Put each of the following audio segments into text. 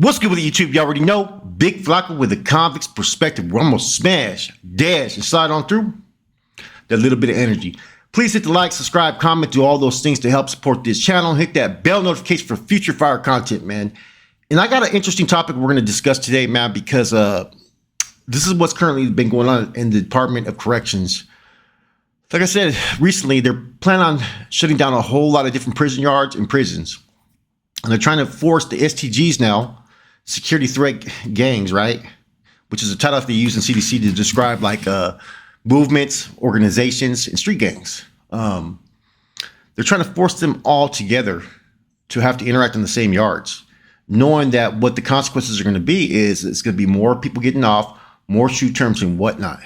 What's good with YouTube? You already know. Big Flocka with a convict's perspective. We're almost smash, dash, and slide on through that little bit of energy. Please hit the like, subscribe, comment, do all those things to help support this channel. Hit that bell notification for future fire content, man. And I got an interesting topic we're going to discuss today, man, because this is what's currently been going on in the Department of Corrections. Like I said, recently, they're planning on shutting down a whole lot of different prison yards and prisons. And they're trying to force the STGs now, security threat gangs, right? Which is a title they use in CDC to describe like movements, organizations, and street gangs. They're trying to force them all together to have to interact in the same yards, knowing that what the consequences are going to be is it's going to be more people getting off, more shoot terms and whatnot.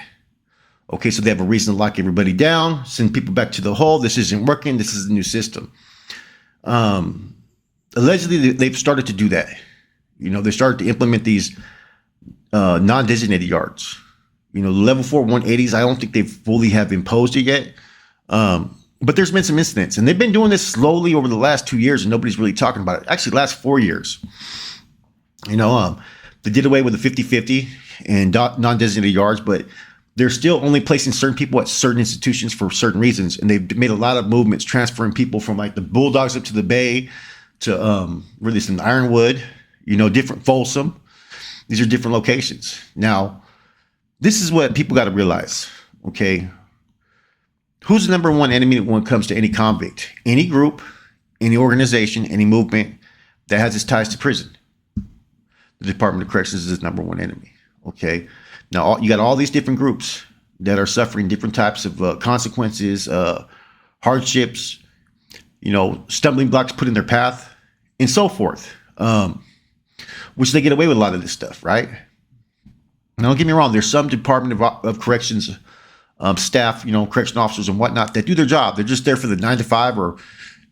Okay, so they have a reason to lock everybody down, send people back to the hole. This isn't working. This is a new system. Allegedly, they've started to do that. You know, they started to implement these non-designated yards. You know, the level 4 180s, I don't think they fully have imposed it yet. But there's been some incidents, and they've been doing this slowly over the last 2 years, and nobody's really talking about it. Actually, last 4 years. You know, they did away with the 50-50 and non-designated yards, but they're still only placing certain people at certain institutions for certain reasons. And they've made a lot of movements, transferring people from like the Bulldogs up to the Bay to really some Ironwood, you know, different Folsom. These are different locations. Now, this is what people got to realize, okay? Who's the number one enemy when it comes to any convict? Any group, any organization, any movement that has its ties to prison. The Department of Corrections is its number one enemy, okay? Now, you got all these different groups that are suffering different types of consequences, hardships, you know, stumbling blocks put in their path, and so forth, which they get away with a lot of this stuff, right? Now, don't get me wrong. There's some Department of Corrections staff, you know, correction officers and whatnot that do their job. They're just there for the 9 to 5 or, you know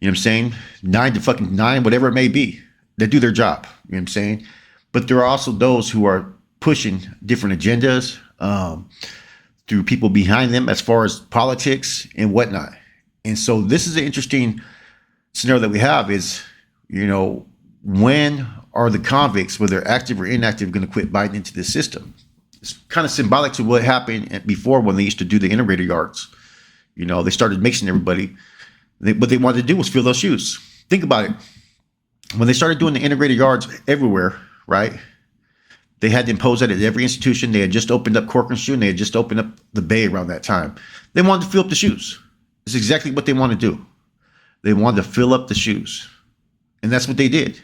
what I'm saying, 9 to fucking 9, whatever it may be. They do their job, you know what I'm saying? But there are also those who are pushing different agendas through people behind them as far as politics and whatnot. And so this is an interesting scenario that we have is, you know, when are the convicts, whether active or inactive, going to quit biting into this system? It's kind of symbolic to what happened before when they used to do the integrated yards. You know, they started mixing everybody. What they wanted to do was fill those shoes. Think about it. When they started doing the integrated yards everywhere, right? They had to impose that at every institution. They had just opened up Corcoran Shoe, and they had just opened up the Bay around that time. They wanted to fill up the shoes. It's exactly what they want to do. They wanted to fill up the shoes. And that's what they did.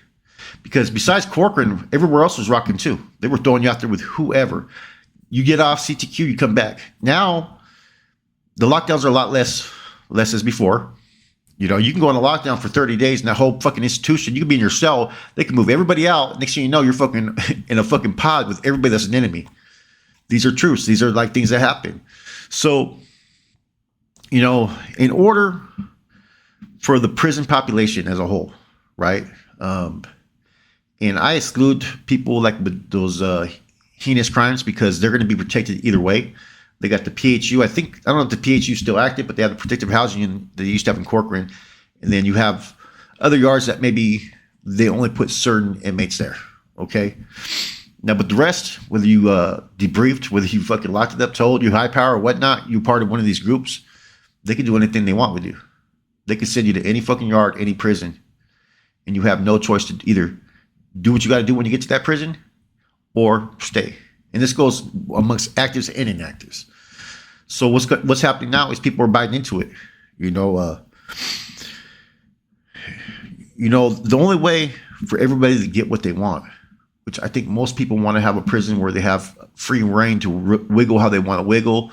Because besides Corcoran, everywhere else was rocking too. They were throwing you out there with whoever. You get off CTQ, you come back. Now, the lockdowns are a lot less as before. You know, you can go on a lockdown for 30 days in that whole fucking institution. You can be in your cell. They can move everybody out. Next thing you know, you're fucking in a fucking pod with everybody that's an enemy. These are truths. These are like things that happen. So, you know, in order for the prison population as a whole, right? And I exclude people like with those heinous crimes because they're going to be protected either way. They got the PHU. I don't know if the PHU is still active, but they have the protective housing that they used to have in Corcoran. And then you have other yards that maybe they only put certain inmates there. Okay. Now, but the rest, whether you debriefed, whether you fucking locked it up, told you high power or whatnot, you're part of one of these groups, they can do anything they want with you. They can send you to any fucking yard, any prison, and you have no choice to either do what you got to do when you get to that prison or stay. And this goes amongst actives and inactives. So what's happening now is people are biting into it. You know, the only way for everybody to get what they want, which I think most people want to have a prison where they have free reign to wiggle how they want to wiggle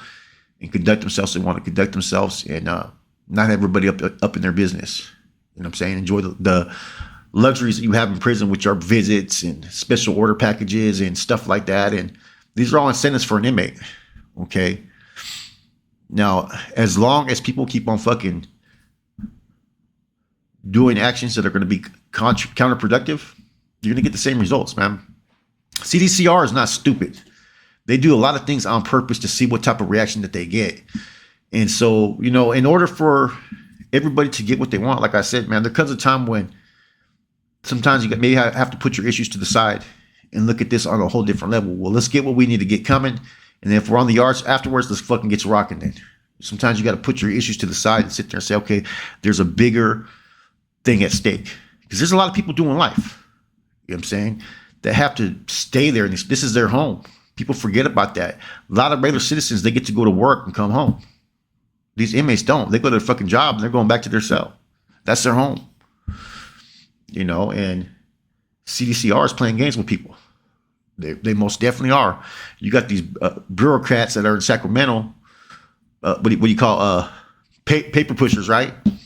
and conduct themselves. They want to conduct themselves and not have everybody up in their business. You know what I'm saying? Enjoy the luxuries that you have in prison, which are visits and special order packages and stuff like that. And these are all incentives for an inmate. Okay. Now, as long as people keep on fucking doing actions that are going to be counterproductive, you're going to get the same results, man. CDCR is not stupid. They do a lot of things on purpose to see what type of reaction that they get. And so, you know, in order for everybody to get what they want, like I said, man, there comes a time when sometimes you maybe have to put your issues to the side and look at this on a whole different level. Well, let's get what we need to get coming. And then if we're on the yards afterwards, let's fucking get to rocking then. Sometimes you got to put your issues to the side and sit there and say, okay, there's a bigger thing at stake. Because there's a lot of people doing life, you know what I'm saying, that have to stay there. And this is their home. People forget about that. A lot of regular citizens, they get to go to work and come home. These inmates don't. They go to their fucking job and they're going back to their cell. That's their home. You know, and CDCR is playing games with people. They most definitely are. You got these bureaucrats that are in Sacramento. What do you call paper pushers, right? You know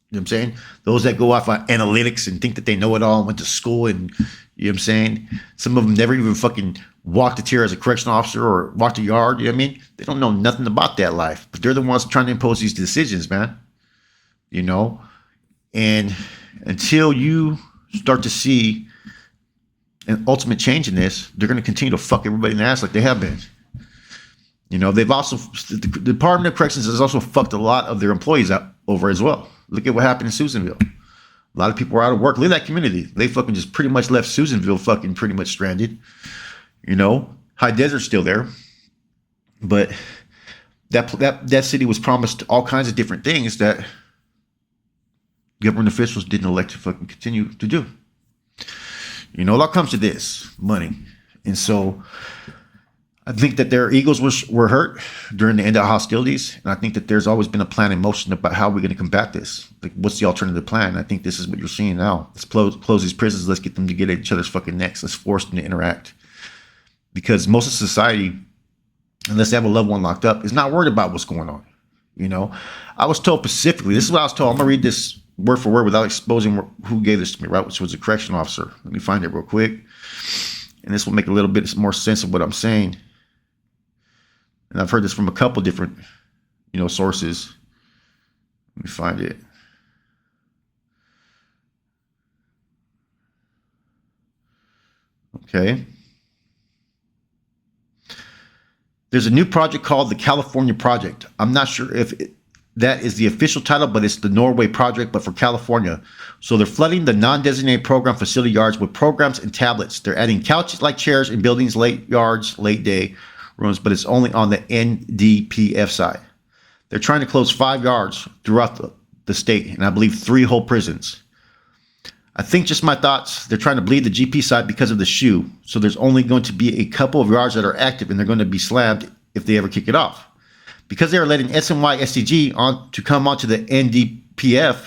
what I'm saying? Those that go off on analytics and think that they know it all and went to school, and you know what I'm saying? Some of them never even fucking walked a tier as a correctional officer or walked a yard, you know what I mean? They don't know nothing about that life, but they're the ones trying to impose these decisions, man. You know? And until you start to see an ultimate change in this, they're going to continue to fuck everybody in the ass like they have been. You know, they've also, the Department of Corrections has also fucked a lot of their employees out over as well. Look at what happened in Susanville. A lot of people were out of work. Look at that community. They fucking just pretty much left Susanville fucking pretty much stranded. You know, High Desert's still there. But that city was promised all kinds of different things that government officials didn't elect to fucking continue to do. You know, it all comes to this, money. And so I think that their egos were hurt during the end of hostilities. And I think that there's always been a plan in motion about how we're going to combat this. Like, what's the alternative plan? I think this is what you're seeing now. Let's close these prisons. Let's get them to get at each other's fucking necks. Let's force them to interact. Because most of society, unless they have a loved one locked up, is not worried about what's going on. You know, I was told specifically, this is what I was told. I'm going to read this word for word without exposing who gave this to me, right? Which was a correction officer. Let me find it real quick. And this will make a little bit more sense of what I'm saying. And I've heard this from a couple different, you know, sources. Let me find it. Okay. There's a new project called the California Project. I'm not sure if that is the official title, but it's the Norway Project, but for California. So they're flooding the non-designated program facility yards with programs and tablets. They're adding couches like chairs in buildings, late yards, late day rooms, but it's only on the NDPF side. They're trying to close 5 yards throughout the state, and I believe 3 whole prisons. I think, just my thoughts, they're trying to bleed the GP side because of the shoe. So there's only going to be a couple of yards that are active, and they're going to be slammed if they ever kick it off. Because they are letting SNY STG on to come onto the NDPF,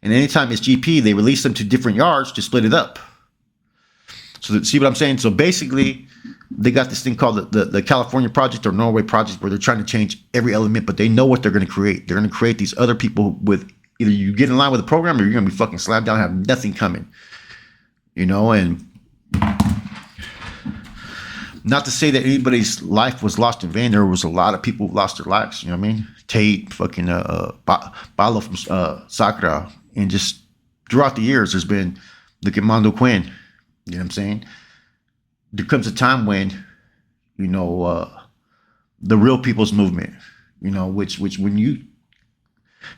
and anytime it's GP, they release them to different yards to split it up. So see what I'm saying? So basically, they got this thing called the California Project or Norway Project, where they're trying to change every element, but they know what they're going to create. They're going to create these other people with either you get in line with the program or you're going to be fucking slammed down and have nothing coming. You know, and not to say that anybody's life was lost in vain. There was a lot of people who lost their lives. You know what I mean? Tate, fucking Balo from Sakura. And just throughout the years, there's been, look at Mondo Quinn. You know what I'm saying? There comes a time when, you know, the real people's movement, you know, which when you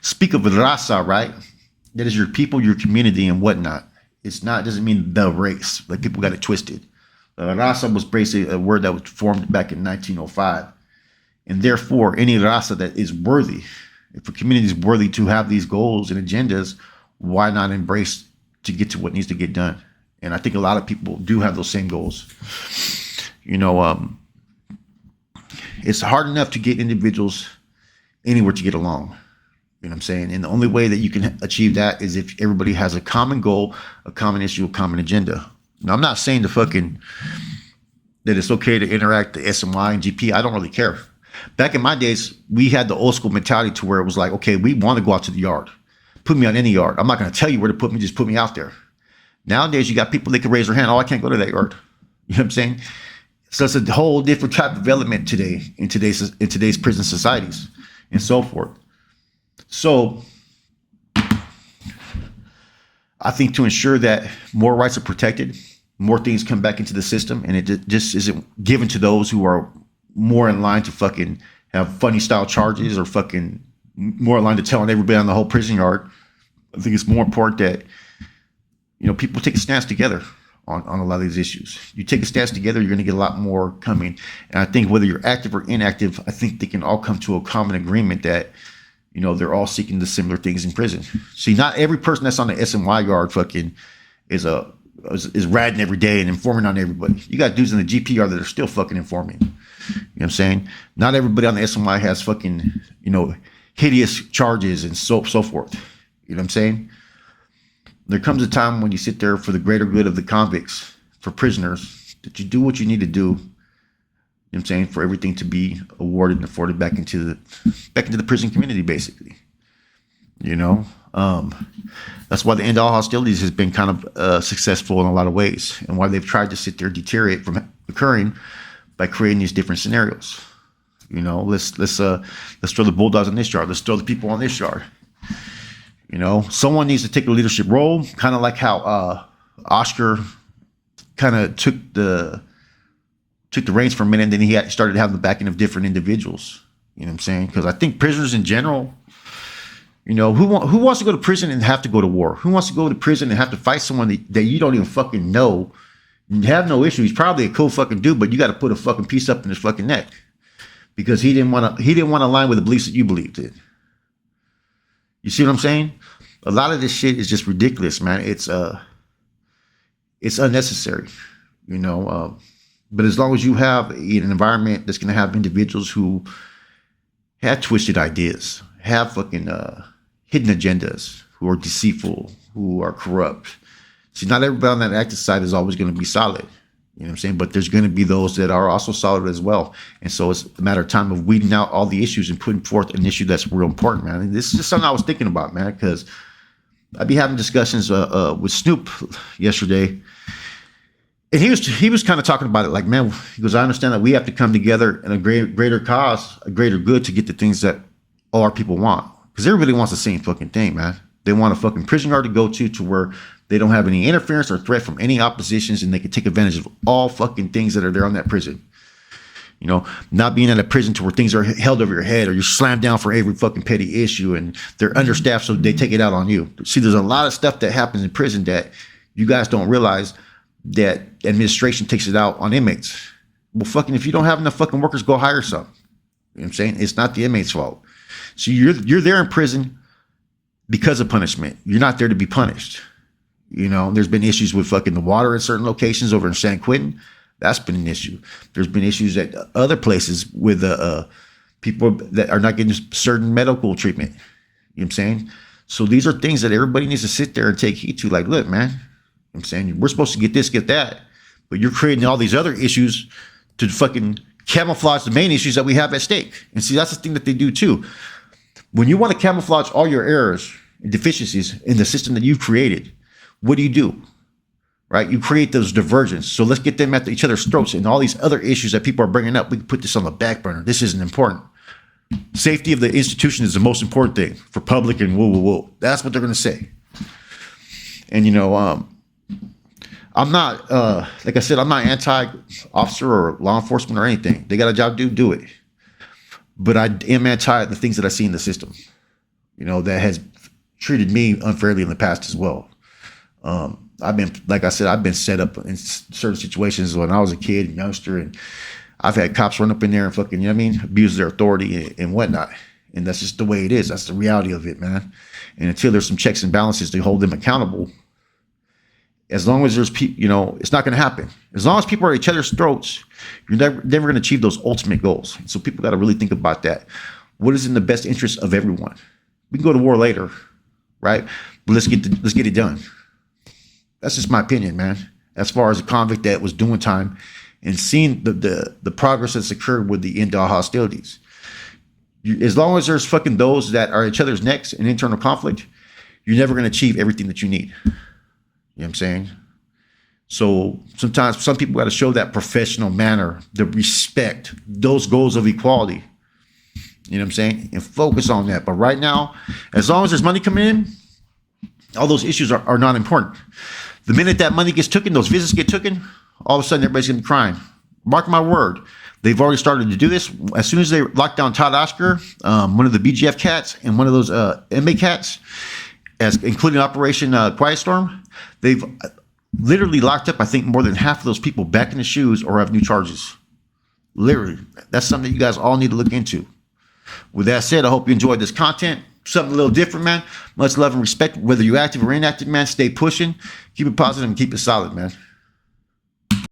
speak of raza, right? That is your people, your community, and whatnot. It's not, doesn't mean the race. Like, people got it twisted. Raza was basically a word that was formed back in 1905. And therefore, any raza that is worthy, if a community is worthy to have these goals and agendas, why not embrace to get to what needs to get done? And I think a lot of people do have those same goals. You know, it's hard enough to get individuals anywhere to get along. You know what I'm saying? And the only way that you can achieve that is if everybody has a common goal, a common issue, a common agenda. Now, I'm not saying that it's okay to interact the SMY and GP. I don't really care. Back in my days, we had the old school mentality to where it was like, okay, we want to go out to the yard. Put me on any yard. I'm not going to tell you where to put me. Just put me out there. Nowadays, you got people that can raise their hand. Oh, I can't go to that yard. You know what I'm saying? So it's a whole different type of development today in today's prison societies and so forth. So I think to ensure that more rights are protected, more things come back into the system, and it just isn't given to those who are more in line to fucking have funny style charges or fucking more in line to telling everybody on the whole prison yard. I think it's more important that, People take a stance together on a lot of these issues. You take a stance together, you're going to get a lot more coming. And I think whether you're active or inactive, I think they can all come to a common agreement that, they're all seeking the similar things in prison. See, not every person that's on the SNY guard fucking is ratting every day and informing on everybody. You got dudes in the GPR that are still fucking informing. You know what I'm saying? Not everybody on the SNY has fucking, hideous charges and so forth. You know what I'm saying? There comes a time when you sit there for the greater good of the convicts, for prisoners, that you do what you need to do. You know what I'm saying? For everything to be awarded and afforded back into the prison community, basically. That's why the end of all hostilities has been kind of successful in a lot of ways, and why they've tried to sit there and deteriorate from occurring by creating these different scenarios. Let's throw the bulldogs in this yard. Let's throw the people on this yard. Someone needs to take a leadership role, kind of like how Oscar kind of took the reins for a minute, and then he started having the backing of different individuals. You know what I'm saying? Because I think prisoners in general, who wants to go to prison and have to go to war? Who wants to go to prison and have to fight someone that you don't even fucking know? You have no issue. He's probably a cool fucking dude, but you got to put a fucking piece up in his fucking neck because he didn't want to align with the beliefs that you believed in. You see what I'm saying? A lot of this shit is just ridiculous, man. It's unnecessary, But as long as you have an environment that's going to have individuals who have twisted ideas, have fucking hidden agendas, who are deceitful, who are corrupt. See, not everybody on that active side is always going to be solid. You know what I'm saying? But there's going to be those that are also solid as well. And so it's a matter of time of weeding out all the issues and putting forth an issue that's real important, man. And this is just something I was thinking about, man, because I'd be having discussions with Snoop yesterday. And he was kind of talking about it like, man, he goes, I understand that we have to come together in a greater cause, a greater good to get the things that all our people want. Because everybody wants the same fucking thing, man. They want a fucking prison yard to go to where they don't have any interference or threat from any oppositions, and they can take advantage of all fucking things that are there on that prison. Not being at a prison to where things are held over your head or you're slammed down for every fucking petty issue and they're understaffed so they take it out on you. See, there's a lot of stuff that happens in prison that you guys don't realize that administration takes it out on inmates. Well, fucking, if you don't have enough fucking workers, go hire some. You know what I'm saying? It's not the inmate's fault. So you're there in prison because of punishment. You're not there to be punished. There's been issues with fucking the water in certain locations over in San Quentin. That's been an issue. There's been issues at other places with people that are not getting certain medical treatment. You know what I'm saying? So these are things that everybody needs to sit there and take heed to. Like, look, man, I'm saying we're supposed to get this, get that, but you're creating all these other issues to fucking camouflage the main issues that we have at stake. And see, that's the thing that they do too. When you want to camouflage all your errors and deficiencies in the system that you've created, what do? Right? You create those diversions. So let's get them at each other's throats and all these other issues that people are bringing up. We can put this on the back burner. This isn't important. Safety of the institution is the most important thing for public and whoa. That's what they're going to say. And, I'm not, like I said, I'm not anti-officer or law enforcement or anything. They got a job to do it. But I am anti the things that I see in the system, that has treated me unfairly in the past as well. I've been set up in certain situations when I was a kid and youngster, and I've had cops run up in there and fucking, abuse their authority and whatnot. And that's just the way it is. That's the reality of it, man. And until there's some checks and balances to hold them accountable, as long as there's people, it's not going to happen. As long as people are at each other's throats, you're never going to achieve those ultimate goals. So people got to really think about that. What is in the best interest of everyone? We can go to war later, right? But let's get it done. That's just my opinion, man. As far as a convict that was doing time and seeing the progress that's occurred with the end of hostilities. As long as there's fucking those that are at each other's necks in internal conflict, you're never going to achieve everything that you need. You know what I'm saying? So sometimes some people got to show that professional manner, the respect, those goals of equality. You know what I'm saying? And focus on that. But right now, as long as there's money coming in, all those issues are not important. The minute that money gets taken, those visits get taken, all of a sudden everybody's going to be crying. Mark my word. They've already started to do this. As soon as they locked down Todd Oscar, one of the BGF cats and one of those inmate cats, including Operation Quiet Storm, they've literally locked up, I think, more than half of those people back in the shoes or have new charges. Literally, that's something that you guys all need to look into. With that said, I hope you enjoyed this content. Something a little different, man. Much love and respect. Whether you're active or inactive, man, stay pushing. Keep it positive and keep it solid, man.